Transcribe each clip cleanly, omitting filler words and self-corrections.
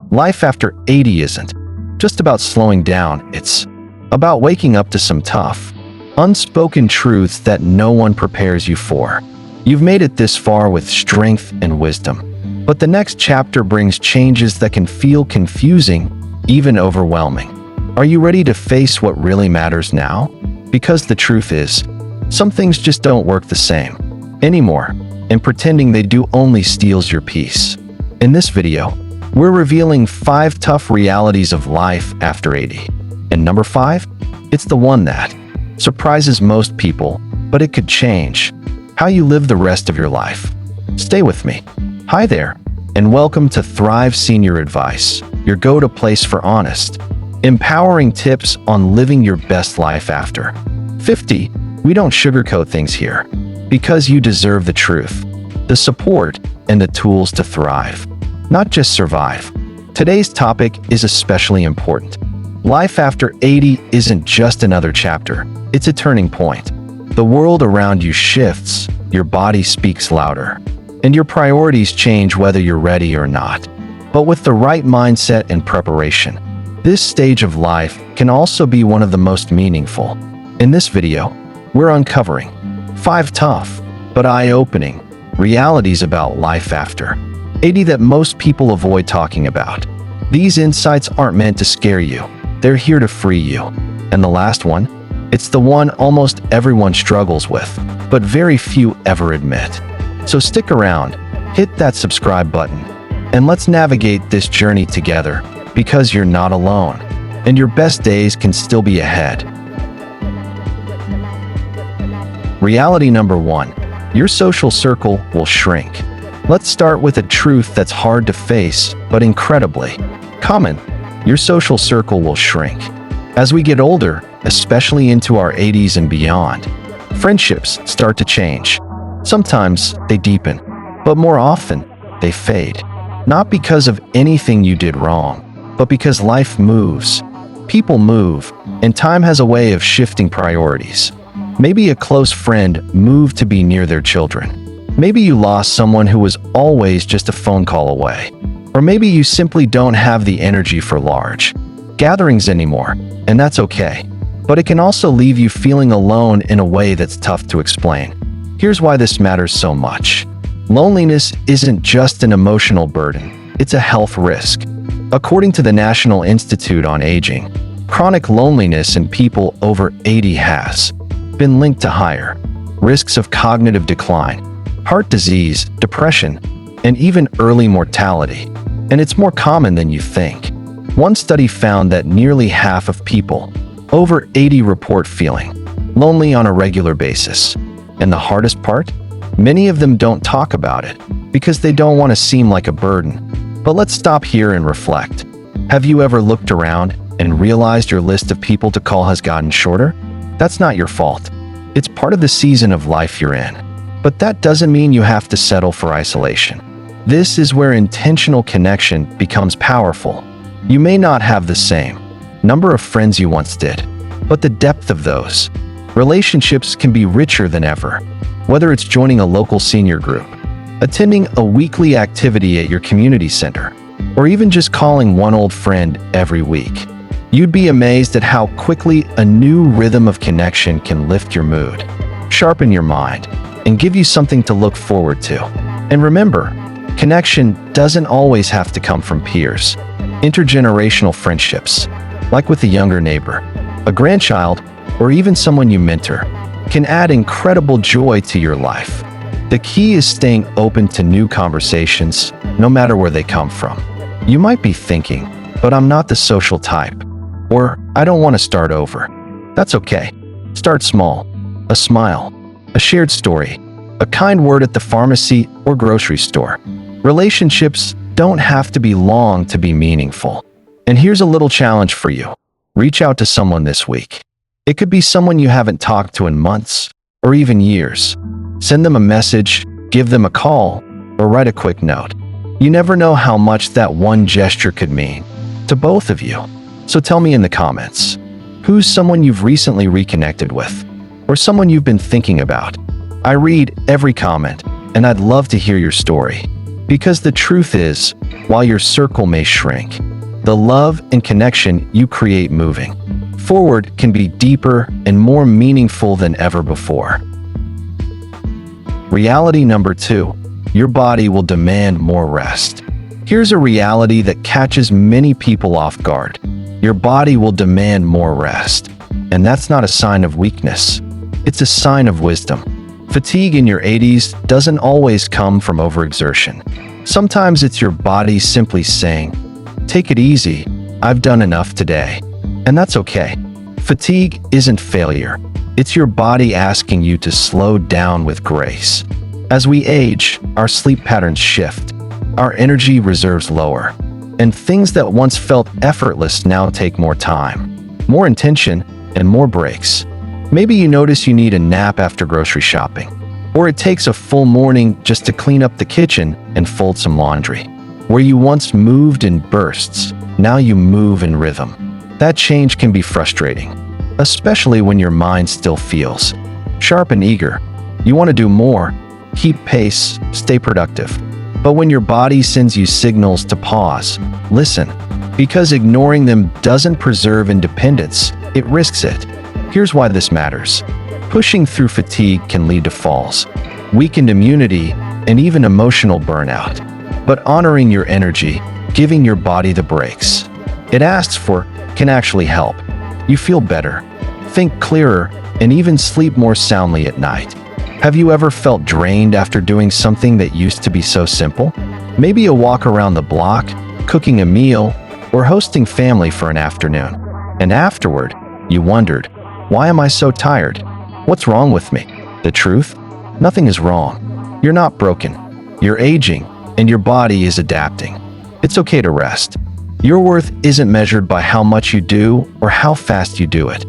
Life after 80 isn't just about slowing down, it's about waking up to some tough, unspoken truths that no one prepares you for. You've made it this far with strength and wisdom, but the next chapter brings changes that can feel confusing, even overwhelming. Are you ready to face what really matters now? Because the truth is, some things just don't work the same anymore, and pretending they do only steals your peace. In this video, we're revealing 5 tough realities of life after 80. And number 5, it's the one that surprises most people, but it could change how you live the rest of your life. Stay with me. Hi there, and welcome to Thrive Senior Advice, your go-to place for honest, empowering tips on living your best life after 50. We don't sugarcoat things here, because you deserve the truth, the support, and the tools to thrive, not just survive. Today's topic is especially important. Life after 80 isn't just another chapter, it's a turning point. The world around you shifts, your body speaks louder, and your priorities change whether you're ready or not. But with the right mindset and preparation, this stage of life can also be one of the most meaningful. In this video, we're uncovering 5 tough but eye-opening realities about life after 80 that most people avoid talking about. These insights aren't meant to scare you, they're here to free you. And the last one? It's the one almost everyone struggles with, but very few ever admit. So stick around, hit that subscribe button, and let's navigate this journey together, because you're not alone, and your best days can still be ahead. Reality number 1, your social circle will shrink. Let's start with a truth that's hard to face, but incredibly common. Your social circle will shrink. As we get older, especially into our 80s and beyond, friendships start to change. Sometimes they deepen, but more often they fade. Not because of anything you did wrong, but because life moves, people move, and time has a way of shifting priorities. Maybe a close friend moved to be near their children. Maybe you lost someone who was always just a phone call away. Or maybe you simply don't have the energy for large gatherings anymore, and that's okay. But it can also leave you feeling alone in a way that's tough to explain. Here's why this matters so much. Loneliness isn't just an emotional burden, it's a health risk. According to the National Institute on Aging, chronic loneliness in people over 80 has been linked to higher risks of cognitive decline, heart disease, depression, and even early mortality. And it's more common than you think. One study found that nearly half of people over 80 report feeling lonely on a regular basis. And the hardest part? Many of them don't talk about it because they don't want to seem like a burden. But let's stop here and reflect. Have you ever looked around and realized your list of people to call has gotten shorter? That's not your fault. It's part of the season of life you're in. But that doesn't mean you have to settle for isolation. This is where intentional connection becomes powerful. You may not have the same number of friends you once did, but the depth of those relationships can be richer than ever. Whether it's joining a local senior group, attending a weekly activity at your community center, or even just calling one old friend every week, you'd be amazed at how quickly a new rhythm of connection can lift your mood, sharpen your mind, and give you something to look forward to. And remember, connection doesn't always have to come from peers. Intergenerational friendships, like with a younger neighbor, a grandchild, or even someone you mentor, can add incredible joy to your life. The key is staying open to new conversations, no matter where they come from. You might be thinking, but I'm not the social type, or I don't want to start over. That's okay. Start small. A smile, a shared story, a kind word at the pharmacy or grocery store. Relationships don't have to be long to be meaningful. And here's a little challenge for you. Reach out to someone this week. It could be someone you haven't talked to in months or even years. Send them a message, give them a call, or write a quick note. You never know how much that one gesture could mean to both of you. So tell me in the comments, who's someone you've recently reconnected with, or someone you've been thinking about? I read every comment, and I'd love to hear your story. Because the truth is, while your circle may shrink, the love and connection you create moving forward can be deeper and more meaningful than ever before. Reality number 2. Your body will demand more rest. Here's a reality that catches many people off guard. Your body will demand more rest. And that's not a sign of weakness. It's a sign of wisdom. Fatigue in your 80s doesn't always come from overexertion. Sometimes it's your body simply saying, "Take it easy, I've done enough today." And that's okay. Fatigue isn't failure. It's your body asking you to slow down with grace. As we age, our sleep patterns shift, our energy reserves lower, and things that once felt effortless now take more time, more intention, and more breaks. Maybe you notice you need a nap after grocery shopping, or it takes a full morning just to clean up the kitchen and fold some laundry. Where you once moved in bursts, now you move in rhythm. That change can be frustrating, especially when your mind still feels sharp and eager. You want to do more, keep pace, stay productive. But when your body sends you signals to pause, listen, because ignoring them doesn't preserve independence, it risks it. Here's why this matters. Pushing through fatigue can lead to falls, weakened immunity, and even emotional burnout. But honoring your energy, giving your body the breaks it asks for, can actually help. You feel better, think clearer, and even sleep more soundly at night. Have you ever felt drained after doing something that used to be so simple? Maybe a walk around the block, cooking a meal, or hosting family for an afternoon. And afterward, you wondered, why am I so tired? What's wrong with me? The truth? Nothing is wrong. You're not broken. You're aging, and your body is adapting. It's okay to rest. Your worth isn't measured by how much you do or how fast you do it.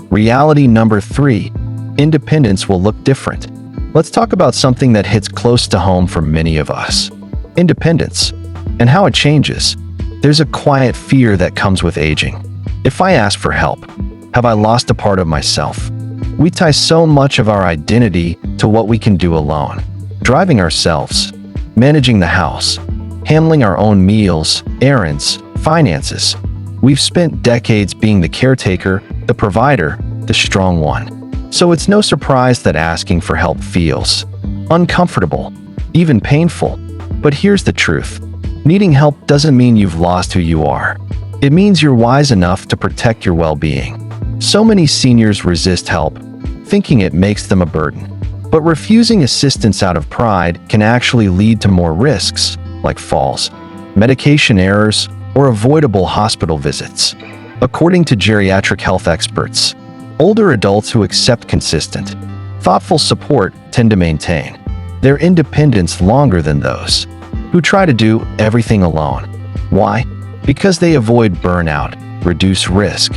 Reality number 3. Independence will look different. Let's talk about something that hits close to home for many of us. Independence, and how it changes. There's a quiet fear that comes with aging. If I ask for help, have I lost a part of myself? We tie so much of our identity to what we can do alone. Driving ourselves, managing the house, handling our own meals, errands, finances. We've spent decades being the caretaker, the provider, the strong one. So it's no surprise that asking for help feels uncomfortable, even painful. But here's the truth. Needing help doesn't mean you've lost who you are. It means you're wise enough to protect your well-being. So many seniors resist help, thinking it makes them a burden. But refusing assistance out of pride can actually lead to more risks, like falls, medication errors, or avoidable hospital visits. According to geriatric health experts, older adults who accept consistent, thoughtful support tend to maintain their independence longer than those who try to do everything alone. Why? Because they avoid burnout, reduce risk,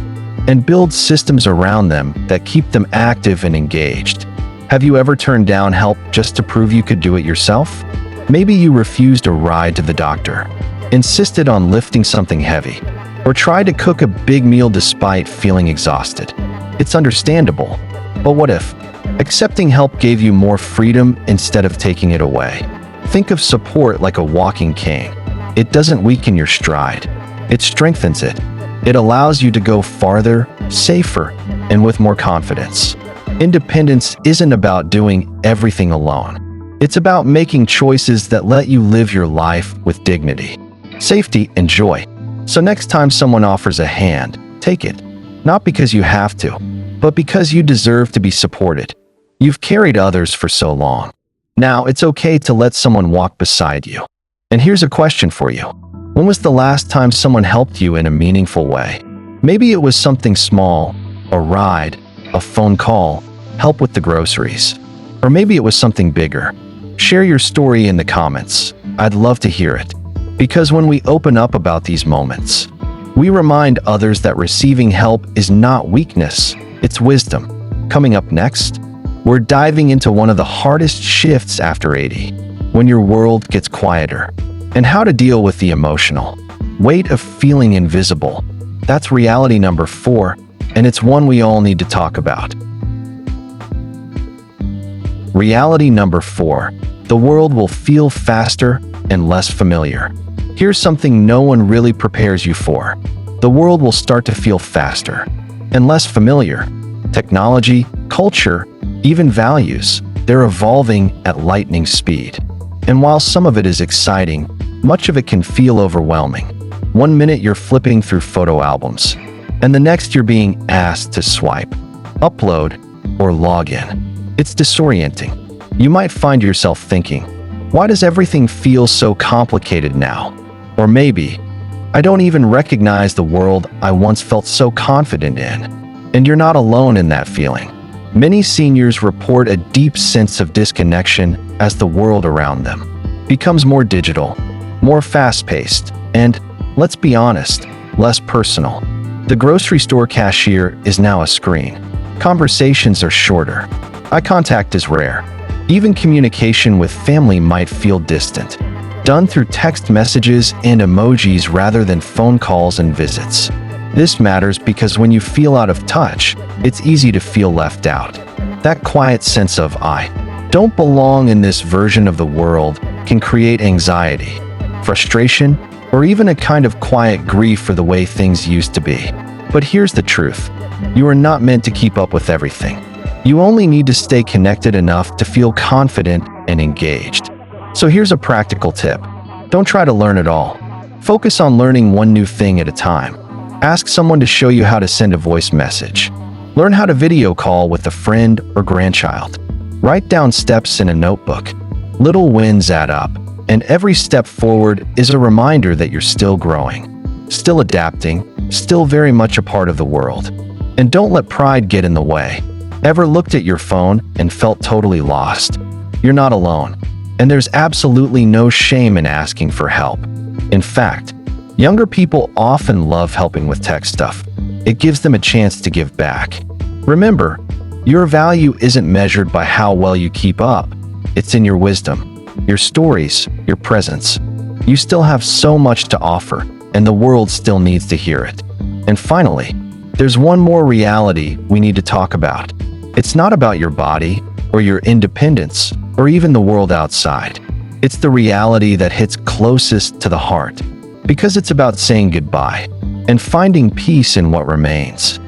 and build systems around them that keep them active and engaged. Have you ever turned down help just to prove you could do it yourself? Maybe you refused a ride to the doctor, insisted on lifting something heavy, or tried to cook a big meal despite feeling exhausted. It's understandable, but what if accepting help gave you more freedom instead of taking it away? Think of support like a walking cane. It doesn't weaken your stride, it strengthens it. It allows you to go farther, safer, and with more confidence. Independence isn't about doing everything alone. It's about making choices that let you live your life with dignity, safety, and joy. So next time someone offers a hand, take it. Not because you have to, but because you deserve to be supported. You've carried others for so long. Now it's okay to let someone walk beside you. And here's a question for you. When was the last time someone helped you in a meaningful way? Maybe it was something small, a ride, a phone call, help with the groceries. Or maybe it was something bigger. Share your story in the comments. I'd love to hear it. Because when we open up about these moments, we remind others that receiving help is not weakness, it's wisdom. Coming up next, we're diving into one of the hardest shifts after 80, when your world gets quieter, and how to deal with the emotional weight of feeling invisible. That's reality number 4, and it's one we all need to talk about. Reality number 4. the world will feel faster and less familiar. Here's something no one really prepares you for. The world will start to feel faster and less familiar. Technology, culture, even values, they're evolving at lightning speed. And while some of it is exciting, much of it can feel overwhelming. One minute you're flipping through photo albums, and the next you're being asked to swipe, upload, or log in. It's disorienting. You might find yourself thinking, why does everything feel so complicated now? Or maybe, I don't even recognize the world I once felt so confident in. And you're not alone in that feeling. Many seniors report a deep sense of disconnection as the world around them becomes more digital, more fast-paced, and, let's be honest, less personal. The grocery store cashier is now a screen. Conversations are shorter. Eye contact is rare. Even communication with family might feel distant, done through text messages and emojis rather than phone calls and visits. This matters because when you feel out of touch, it's easy to feel left out. That quiet sense of I don't belong in this version of the world can create anxiety, frustration, or even a kind of quiet grief for the way things used to be. But here's the truth. You are not meant to keep up with everything. You only need to stay connected enough to feel confident and engaged. So here's a practical tip. Don't try to learn it all. Focus on learning one new thing at a time. Ask someone to show you how to send a voice message. Learn how to video call with a friend or grandchild. Write down steps in a notebook. Little wins add up, and every step forward is a reminder that you're still growing, still adapting, still very much a part of the world. And don't let pride get in the way. Ever looked at your phone and felt totally lost? You're not alone. And there's absolutely no shame in asking for help. In fact, younger people often love helping with tech stuff. It gives them a chance to give back. Remember, your value isn't measured by how well you keep up. It's in your wisdom, your stories, your presence. You still have so much to offer, and the world still needs to hear it. And finally, there's one more reality we need to talk about. It's not about your body or your independence or even the world outside. It's the reality that hits closest to the heart, because it's about saying goodbye and finding peace in what remains.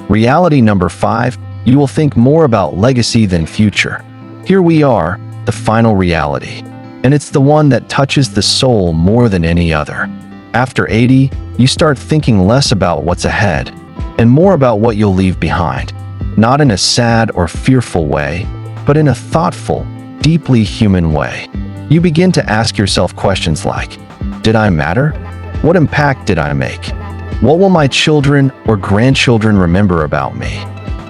Reality number 5, you will think more about legacy than future. Here we are, the final reality, and it's the one that touches the soul more than any other. After 80, you start thinking less about what's ahead and more about what you'll leave behind. Not in a sad or fearful way, but in a thoughtful, deeply human way. You begin to ask yourself questions like, did I matter? What impact did I make? What will my children or grandchildren remember about me?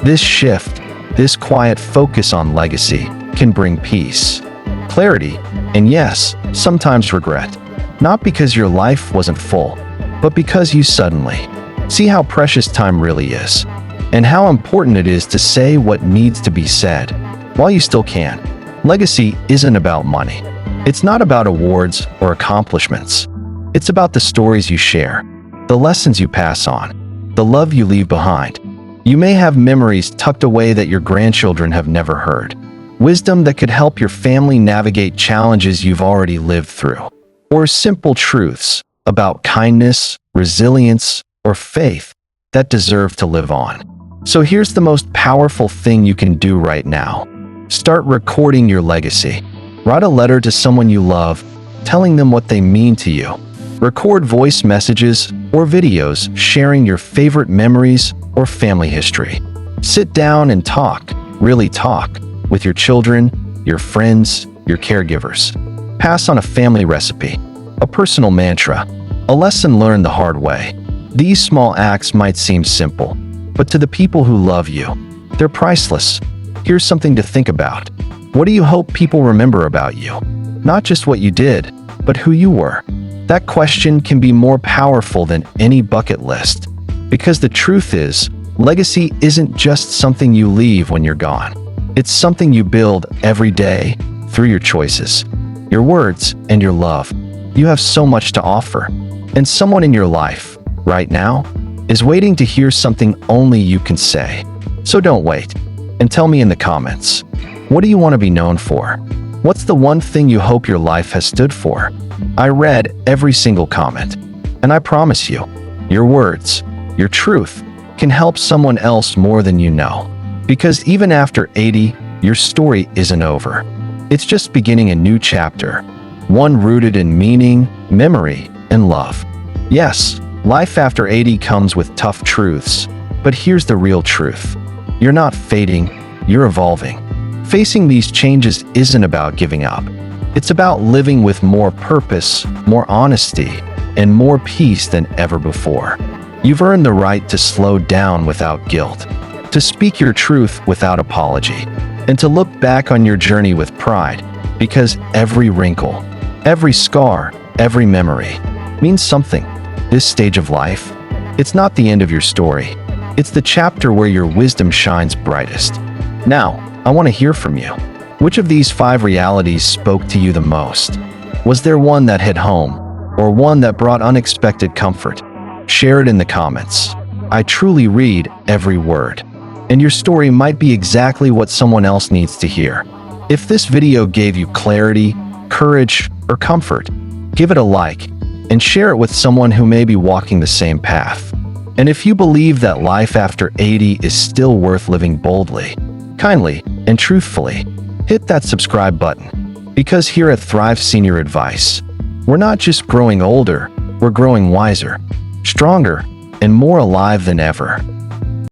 This shift, this quiet focus on legacy, can bring peace, clarity, and yes, sometimes regret. Not because your life wasn't full, but because you suddenly see how precious time really is, and how important it is to say what needs to be said while you still can. Legacy isn't about money. It's not about awards or accomplishments. It's about the stories you share, the lessons you pass on, the love you leave behind. You may have memories tucked away that your grandchildren have never heard, wisdom that could help your family navigate challenges you've already lived through, or simple truths about kindness, resilience, or faith that deserve to live on. So here's the most powerful thing you can do right now. Start recording your legacy. Write a letter to someone you love, telling them what they mean to you. Record voice messages or videos sharing your favorite memories or family history. Sit down and talk, really talk, with your children, your friends, your caregivers. Pass on a family recipe, a personal mantra, a lesson learned the hard way. These small acts might seem simple, but to the people who love you, they're priceless. Here's something to think about. What do you hope people remember about you? Not just what you did, but who you were. That question can be more powerful than any bucket list. Because the truth is, legacy isn't just something you leave when you're gone. It's something you build every day through your choices, your words, and your love. You have so much to offer. And someone in your life, right now, is waiting to hear something only you can say. So don't wait, and tell me in the comments. What do you want to be known for? What's the one thing you hope your life has stood for? I read every single comment, and I promise you, your words, your truth, can help someone else more than you know. Because even after 80, your story isn't over. It's just beginning a new chapter, one rooted in meaning, memory, and love. Yes, life after 80 comes with tough truths, but here's the real truth. You're not fading, you're evolving. Facing these changes isn't about giving up. It's about living with more purpose, more honesty, and more peace than ever before. You've earned the right to slow down without guilt, to speak your truth without apology, and to look back on your journey with pride, because every wrinkle, every scar, every memory means something. This stage of life, it's not the end of your story. It's the chapter where your wisdom shines brightest. Now, I want to hear from you. Which of these 5 realities spoke to you the most? Was there one that hit home, or one that brought unexpected comfort? Share it in the comments. I truly read every word, and your story might be exactly what someone else needs to hear. If this video gave you clarity, courage, or comfort, give it a like, and share it with someone who may be walking the same path. And if you believe that life after 80 is still worth living boldly, kindly, and truthfully, hit that subscribe button. Because here at Thrive Senior Advice, we're not just growing older, we're growing wiser, stronger, and more alive than ever.